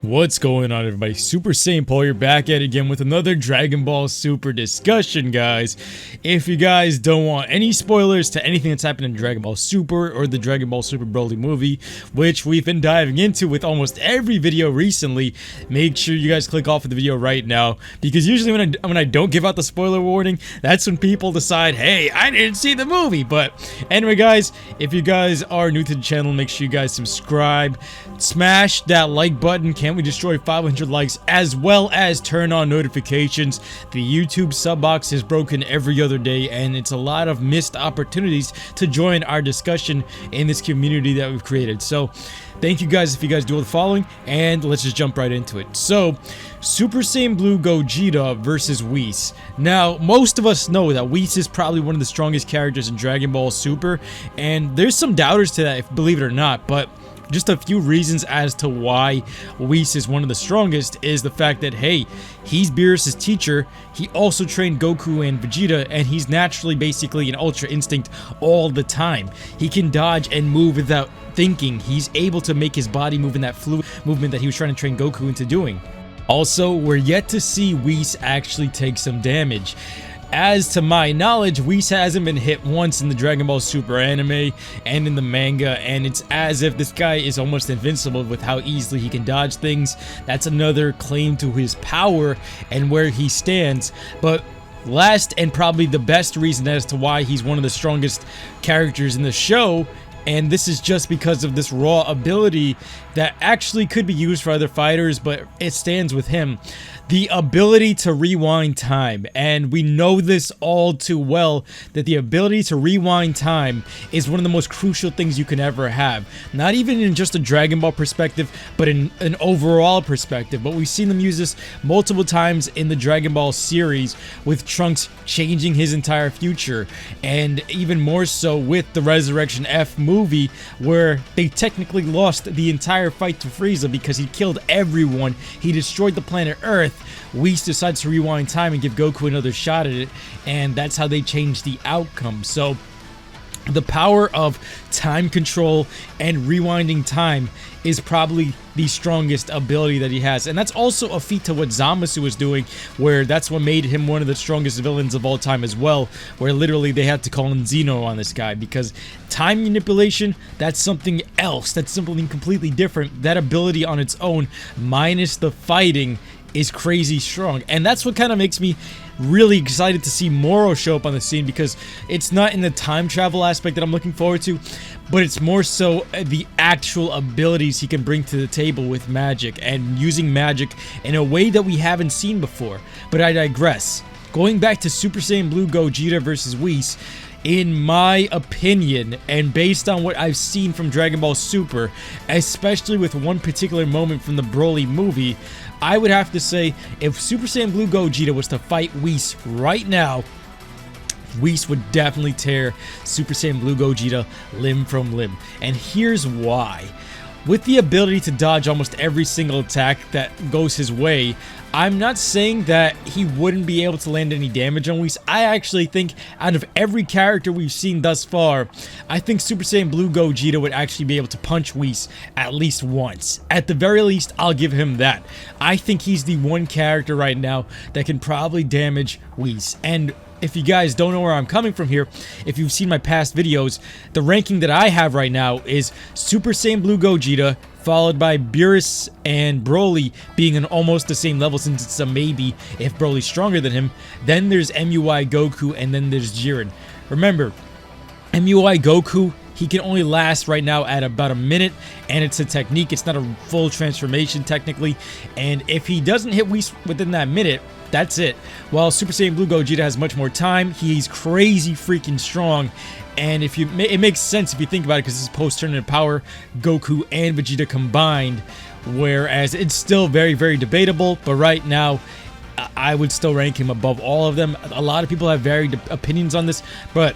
What's going on, everybody? Super Saiyan Paul here, back at it again with another Dragon Ball Super discussion, guys. If you guys don't want any spoilers to anything that's happened in Dragon Ball Super or the Dragon Ball Super Broly movie, which we've been diving into with almost every video recently, make sure you guys click off of the video right now, because usually when I don't give out the spoiler warning, that's when people decide, hey, I didn't see the movie. But anyway, guys, if you guys are new to the channel, make sure you guys subscribe, smash that like button. Can we destroy 500 likes, as well as turn on notifications? The YouTube sub box is broken every other day, and it's a lot of missed opportunities to join our discussion in this community that we've created. So thank you guys if you guys do all the following, and let's just jump right into it. So Super Saiyan Blue Gogeta versus Whis. Now, most of us know that Whis is probably one of the strongest characters in Dragon Ball Super, and there's some doubters to that, if believe it or not, but just a few reasons as to why Whis is one of the strongest is the fact that, hey, he's Beerus' teacher. He also trained Goku and Vegeta, and he's naturally basically an Ultra Instinct all the time. He can dodge and move without thinking. He's able to make his body move in that fluid movement that he was trying to train Goku into doing. Also, we're yet to see Whis actually take some damage. As to my knowledge, Whis hasn't been hit once in the Dragon Ball Super anime and in the manga, and it's as if this guy is almost invincible with how easily he can dodge things. That's another claim to his power and where he stands. But last and probably the best reason as to why he's one of the strongest characters in the show, and this is just because of this raw ability that actually could be used for other fighters, but it stands with him. The ability to rewind time. And we know this all too well, that the ability to rewind time is one of the most crucial things you can ever have. Not even in just a Dragon Ball perspective, but in an overall perspective. But we've seen them use this multiple times in the Dragon Ball series, with Trunks changing his entire future. And even more so with the Resurrection F movie, where they technically lost the entire fight to Frieza because he killed everyone. He destroyed the planet Earth. Whis decides to rewind time and give Goku another shot at it, and that's how they changed the outcome. So the power of time control and rewinding time is probably the strongest ability that he has, and that's also a feat to what Zamasu was doing, where that's what made him one of the strongest villains of all time as well, where literally they had to call in Zeno on this guy, because time manipulation, that's something else, that's something completely different. That ability on its own, minus the fighting, is crazy strong. And that's what kind of makes me really excited to see Moro show up on the scene, because it's not in the time travel aspect that I'm looking forward to, but it's more so the actual abilities he can bring to the table with magic, and using magic in a way that we haven't seen before. But I digress. Going back to Super Saiyan Blue Gogeta versus Whis, in my opinion, and based on what I've seen from Dragon Ball Super, especially with one particular moment from the Broly movie, I would have to say, if Super Saiyan Blue Gogeta was to fight Whis right now, Whis would definitely tear Super Saiyan Blue Gogeta limb from limb. And here's why. With the ability to dodge almost every single attack that goes his way, I'm not saying that he wouldn't be able to land any damage on Whis. I actually think out of every character we've seen thus far, I think Super Saiyan Blue Gogeta would actually be able to punch Whis at least once. At the very least, I'll give him that. I think he's the one character right now that can probably damage Whis. And if you guys don't know where I'm coming from here, if you've seen my past videos, the ranking that I have right now is Super Saiyan Blue Gogeta, followed by Beerus and Broly being on almost the same level, since it's a maybe if Broly's stronger than him. Then there's MUI Goku, and then there's Jiren. Remember, MUI Goku, he can only last right now at about a minute, and it's a technique. It's not a full transformation technically, and if he doesn't hit Whis within that minute, that's it. While Super Saiyan Blue Gogeta has much more time, he's crazy freaking strong, and if you, it makes sense if you think about it, because this is post-tournament power, Goku and Vegeta combined, whereas it's still very, very debatable, but right now, I would still rank him above all of them. A lot of people have varied opinions on this, but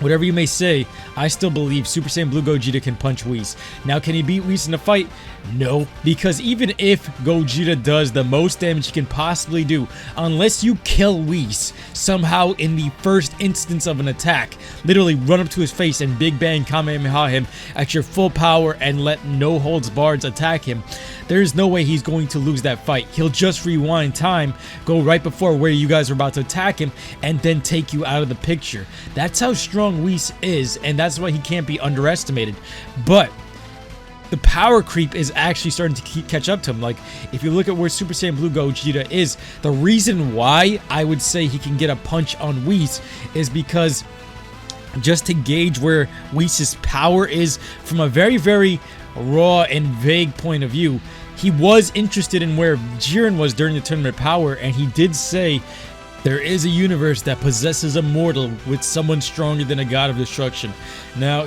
whatever you may say, I still believe Super Saiyan Blue Gogeta can punch Whis. Now, can he beat Whis in a fight? No, because even if Gogeta does the most damage he can possibly do, unless you kill Whis somehow in the first instance of an attack, literally run up to his face and Big Bang Kamehameha him at your full power and let no holds barred attack him, there's no way he's going to lose that fight. He'll just rewind time, go right before where you guys are about to attack him, and then take you out of the picture. That's how strong Whis is, and that's why he can't be underestimated. But the power creep is actually starting to catch up to him. Like, if you look at where Super Saiyan Blue Gogeta is, the reason why I would say he can get a punch on Whis is because, just to gauge where Whis' power is from a very, very raw and vague point of view, he was interested in where Jiren was during the Tournament Power, and he did say there is a universe that possesses a mortal with someone stronger than a god of destruction. Now,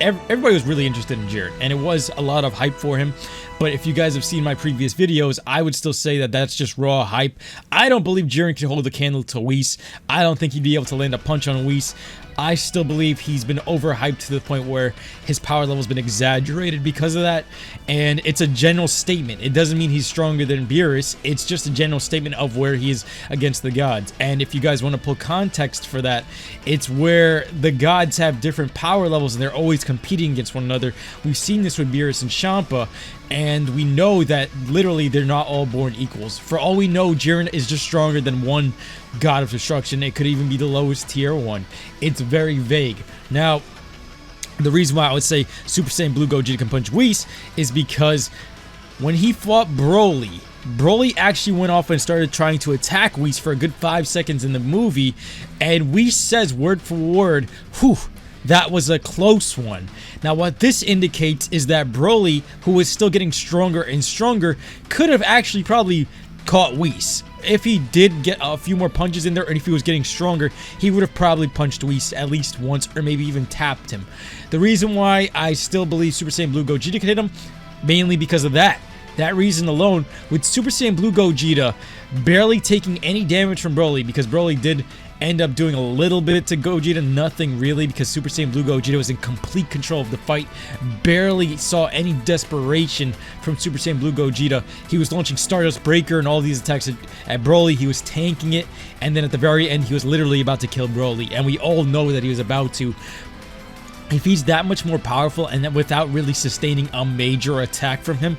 everybody was really interested in Jiren, and it was a lot of hype for him. But if you guys have seen my previous videos, I would still say that that's just raw hype. I don't believe Jiren can hold a candle to Whis. I don't think he'd be able to land a punch on Whis. I still believe he's been overhyped to the point where his power level's been exaggerated because of that, and it's a general statement. It doesn't mean he's stronger than Beerus. It's just a general statement of where he is against the gods. And if you guys want to pull context for that, it's where the gods have different power levels and they're always competing against one another. We've seen this with Beerus and Champa, and we know that literally they're not all born equals. For all we know, Jiren is just stronger than one god of destruction. It could even be the lowest tier one. It's very vague. Now, the reason why I would say Super Saiyan Blue Gogeta can punch Whis is because when he fought Broly actually went off and started trying to attack Whis for a good 5 seconds in the movie, and Whis says word for word, "Whew, that was a close one." Now, what this indicates is that Broly, who was still getting stronger and stronger, could have actually probably caught Whis. If he did get a few more punches in there, and if he was getting stronger, he would have probably punched Whis at least once, or maybe even tapped him. The reason why I still believe Super Saiyan Blue Gogeta could hit him, mainly because of that. That reason alone, with Super Saiyan Blue Gogeta barely taking any damage from Broly, because Broly did end up doing a little bit to Gogeta, nothing really, because Super Saiyan Blue Gogeta was in complete control of the fight. Barely saw any desperation from Super Saiyan Blue Gogeta. He was launching Stardust Breaker and all these attacks at Broly. He was tanking it, and then at the very end, he was literally about to kill Broly, and we all know that he was about to. If he's that much more powerful and without really sustaining a major attack from him,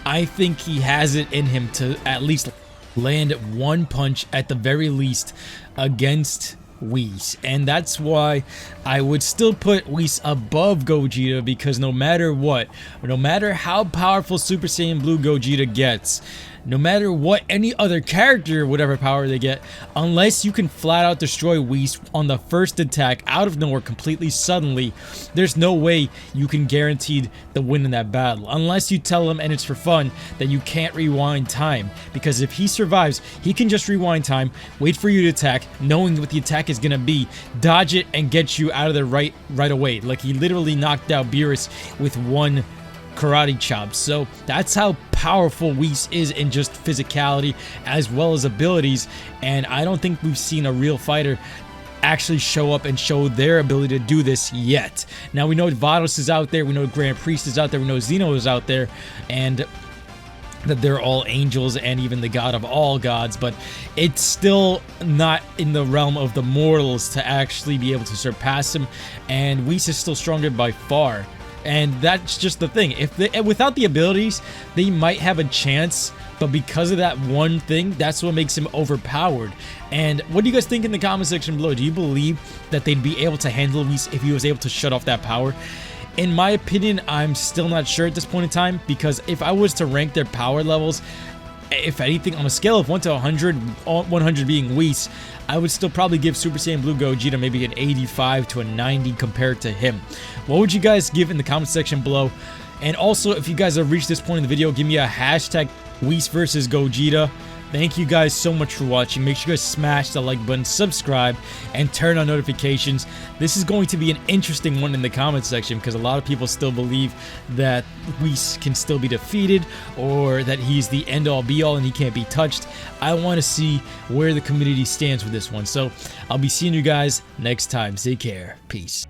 I think he has it in him to at least land one punch at the very least against Whis. And that's why I would still put Whis above Gogeta, because no matter what, no matter how powerful Super Saiyan Blue Gogeta gets, no matter what any other character, whatever power they get, unless you can flat out destroy Whis on the first attack out of nowhere completely suddenly, there's no way you can guarantee the win in that battle. Unless you tell him, and it's for fun, that you can't rewind time. Because if he survives, he can just rewind time, wait for you to attack, knowing what the attack is going to be, dodge it, and get you out of there right away. Like, he literally knocked out Beerus with one karate chop. So that's how powerful Whis is in just physicality as well as abilities, and I don't think we've seen a real fighter actually show up and show their ability to do this yet. Now, we know Vados is out there, we know Grand Priest is out there, we know Xeno is out there, and that they're all angels and even the god of all gods, but it's still not in the realm of the mortals to actually be able to surpass him, and Whis is still stronger by far. And that's just the thing. Without the abilities, they might have a chance, but because of that one thing, that's what makes him overpowered. And what do you guys think in the comment section below? Do you believe that they'd be able to handle Whis if he was able to shut off that power? In my opinion, I'm still not sure at this point in time, because if I was to rank their power levels, if anything, on a scale of 1 to 100, 100 being Whis, I would still probably give Super Saiyan Blue Gogeta maybe an 85 to a 90 compared to him. What would you guys give in the comment section below? And also, if you guys have reached this point in the video, give me a hashtag Whis versus Gogeta. Thank you guys so much for watching. Make sure you guys smash the like button, subscribe, and turn on notifications. This is going to be an interesting one in the comment section, because a lot of people still believe that Whis can still be defeated, or that he's the end-all be-all and he can't be touched. I want to see where the community stands with this one. So I'll be seeing you guys next time. Take care. Peace.